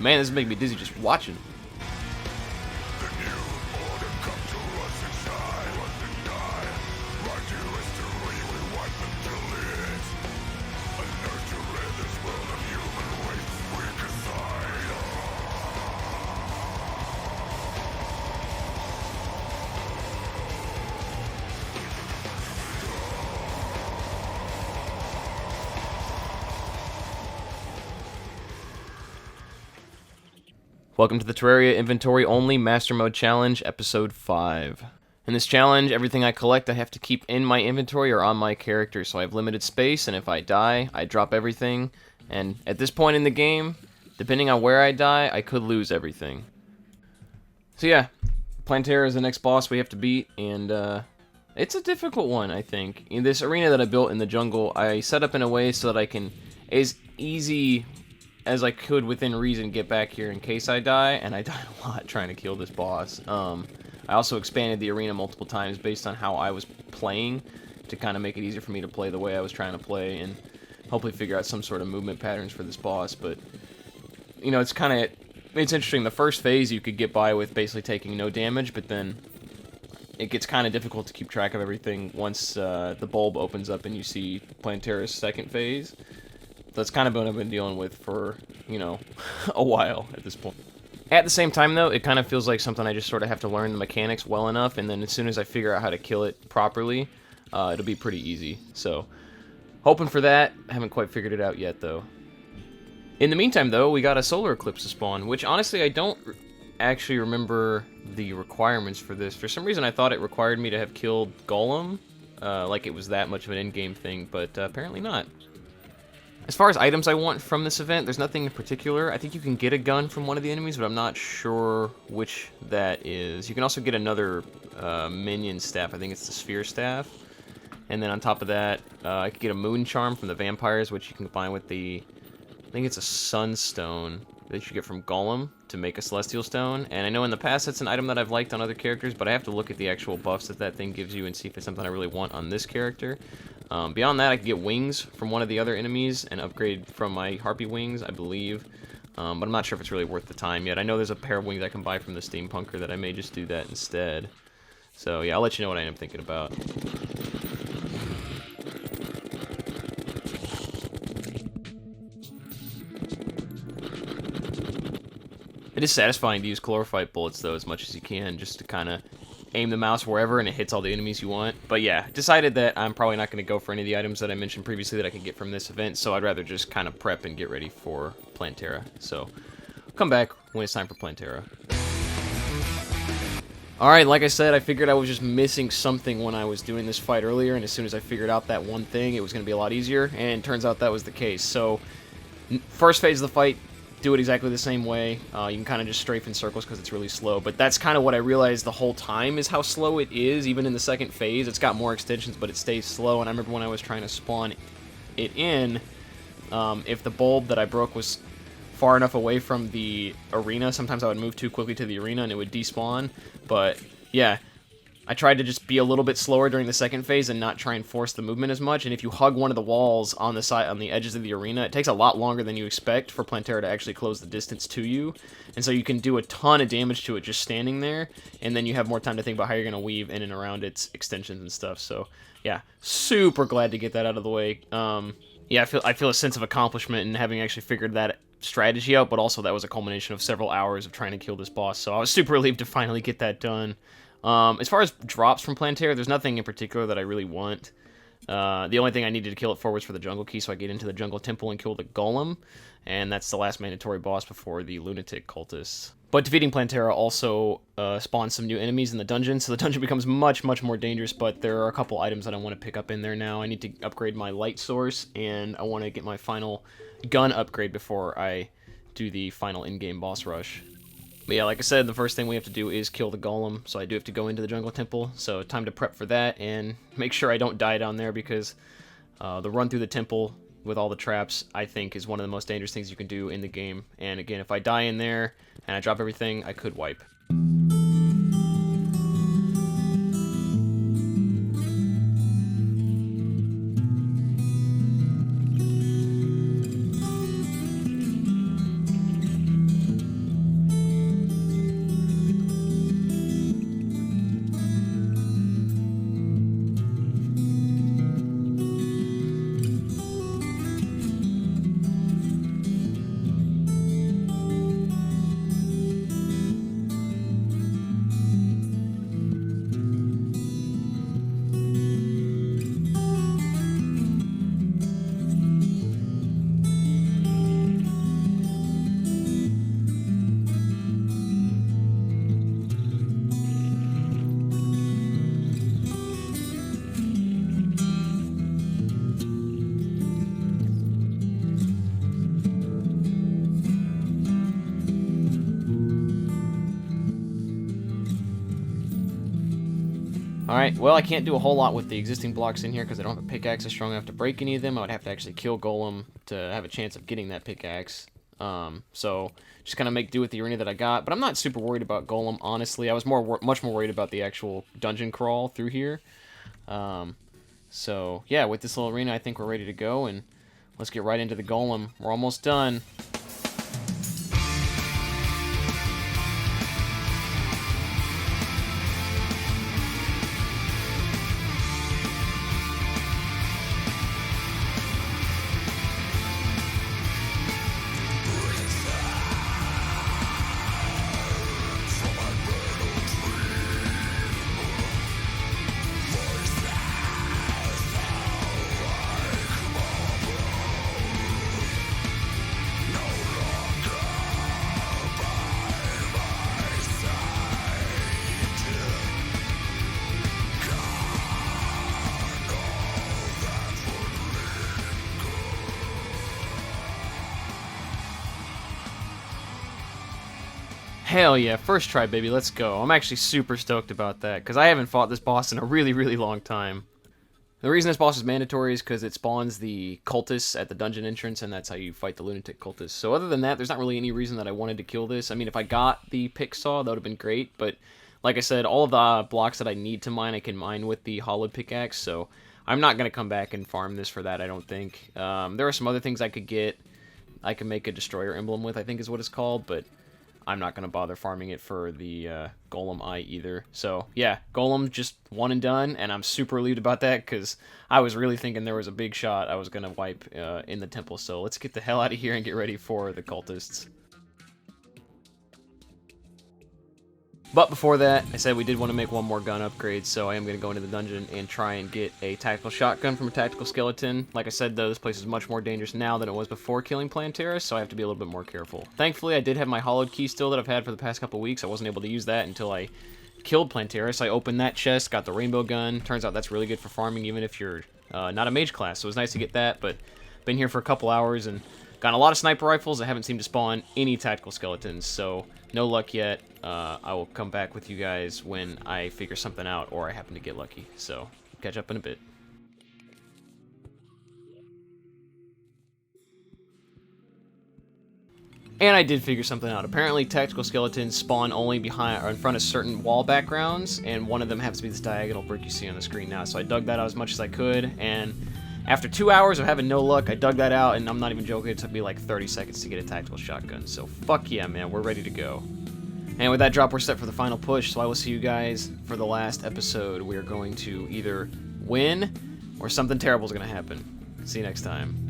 Man, this is making me dizzy just watching. Welcome to the Terraria Inventory Only Master Mode Challenge, Episode 5. In this challenge, everything I collect I have to keep in my inventory or on my character, so I have limited space, and if I die, I drop everything. And at this point in the game, depending on where I die, I could lose everything. So yeah, Plantera is the next boss we have to beat, and it's a difficult one, I think. In this arena that I built in the jungle, I set up in a way so that I can, as easy as I could within reason, get back here in case I die, and I died a lot trying to kill this boss. I also expanded the arena multiple times based on how I was playing to kind of make it easier for me to play the way I was trying to play and hopefully figure out some sort of movement patterns for this boss. But, you know, it's interesting. The first phase you could get by with basically taking no damage, but then it gets kind of difficult to keep track of everything once the bulb opens up and you see Plantera's second phase. That's kind of what I've been dealing with for, you know, a while at this point. At the same time, though, it kind of feels like something I just sort of have to learn the mechanics well enough, and then as soon as I figure out how to kill it properly, it'll be pretty easy. So, hoping for that. Haven't quite figured it out yet, though. In the meantime, though, we got a solar eclipse to spawn, which, honestly, I don't actually remember the requirements for this. For some reason, I thought it required me to have killed Golem, like it was that much of an in-game thing, but apparently not. As far as items I want from this event, there's nothing in particular. I think you can get a gun from one of the enemies, but I'm not sure which that is. You can also get another minion staff. I think it's the sphere staff. And then on top of that, I could get a moon charm from the vampires, which you can combine with the, I think it's a sunstone that you get from Golem to make a celestial stone. And I know in the past it's an item that I've liked on other characters, but I have to look at the actual buffs that that thing gives you and see if it's something I really want on this character. Beyond that, I could get wings from one of the other enemies and upgrade from my harpy wings, I believe. But I'm not sure if it's really worth the time yet. I know there's a pair of wings I can buy from the steampunker that I may just do that instead. So yeah, I'll let you know what I am thinking about. It is satisfying to use chlorophyte bullets, though, as much as you can, just to kind of aim the mouse wherever and it hits all the enemies you want. But yeah, decided that I'm probably not going to go for any of the items that I mentioned previously that I could get from this event, so I'd rather just kind of prep and get ready for Plantera. So, I'll come back when it's time for Plantera. Alright, like I said, I figured I was just missing something when I was doing this fight earlier, and as soon as I figured out that one thing, it was going to be a lot easier, and it turns out that was the case. So, first phase of the fight, do it exactly the same way. You can kind of just strafe in circles because it's really slow, but that's kind of what I realized the whole time is how slow it is, even in the second phase. It's got more extensions, but it stays slow, and I remember when I was trying to spawn it in, if the bulb that I broke was far enough away from the arena, sometimes I would move too quickly to the arena and it would despawn, but yeah, I tried to just be a little bit slower during the second phase and not try and force the movement as much, and if you hug one of the walls on the side, on the edges of the arena, it takes a lot longer than you expect for Plantera to actually close the distance to you, and so you can do a ton of damage to it just standing there, and then you have more time to think about how you're going to weave in and around its extensions and stuff. So yeah, super glad to get that out of the way. Yeah, I feel a sense of accomplishment in having actually figured that strategy out, but also that was a culmination of several hours of trying to kill this boss, so I was super relieved to finally get that done. As far as drops from Plantera, there's nothing in particular that I really want. The only thing I needed to kill it for was for the jungle key, so I get into the jungle temple and kill the golem, and that's the last mandatory boss before the lunatic cultists. But defeating Plantera also spawns some new enemies in the dungeon, so the dungeon becomes much, much more dangerous, but there are a couple items that I want to pick up in there now. I need to upgrade my light source, and I want to get my final gun upgrade before I do the final in-game boss rush. But yeah, like I said, the first thing we have to do is kill the golem, so I do have to go into the jungle temple, so time to prep for that, and make sure I don't die down there, because the run through the temple with all the traps, I think, is one of the most dangerous things you can do in the game. And again, if I die in there, and I drop everything, I could wipe. Alright, well, I can't do a whole lot with the existing blocks in here because I don't have a pickaxe that's strong enough to break any of them. I would have to actually kill Golem to have a chance of getting that pickaxe. So just kind of make do with the arena that I got. But I'm not super worried about Golem, honestly. I was much more worried about the actual dungeon crawl through here. So yeah, with this little arena, I think we're ready to go, and let's get right into the Golem. We're almost done. Hell yeah, first try, baby, let's go. I'm actually super stoked about that, because I haven't fought this boss in a really, really long time. The reason this boss is mandatory is because it spawns the cultists at the dungeon entrance, and that's how you fight the lunatic cultists. So other than that, there's not really any reason that I wanted to kill this. I mean, if I got the pick saw, that would have been great, but like I said, all of the blocks that I need to mine, I can mine with the hollowed pickaxe, so I'm not going to come back and farm this for that, I don't think. There are some other things I could get. I can make a destroyer emblem with, I think is what it's called, but I'm not going to bother farming it for the Golem Eye either. So, yeah, Golem just one and done, and I'm super relieved about that, because I was really thinking there was a big shot I was going to wipe in the temple. So let's get the hell out of here and get ready for the cultists. But before that, I said we did want to make one more gun upgrade, so I am going to go into the dungeon and try and get a tactical shotgun from a tactical skeleton. Like I said, though, this place is much more dangerous now than it was before killing Plantera, so I have to be a little bit more careful. Thankfully, I did have my hollowed key still that I've had for the past couple weeks. I wasn't able to use that until I killed Plantera, so I opened that chest, got the rainbow gun. Turns out that's really good for farming, even if you're not a mage class, so it was nice to get that, but been here for a couple hours and got a lot of sniper rifles. I haven't seemed to spawn any tactical skeletons, so no luck yet. I will come back with you guys when I figure something out or I happen to get lucky. So, catch up in a bit. And I did figure something out. Apparently, tactical skeletons spawn only behind or in front of certain wall backgrounds, and one of them happens to be this diagonal brick you see on the screen now. So I dug that out as much as I could, and after 2 hours of having no luck, I dug that out, and I'm not even joking, it took me like 30 seconds to get a tactical shotgun. So fuck yeah, man, we're ready to go. And with that drop, we're set for the final push, so I will see you guys for the last episode. We are going to either win or something terrible is going to happen. See you next time.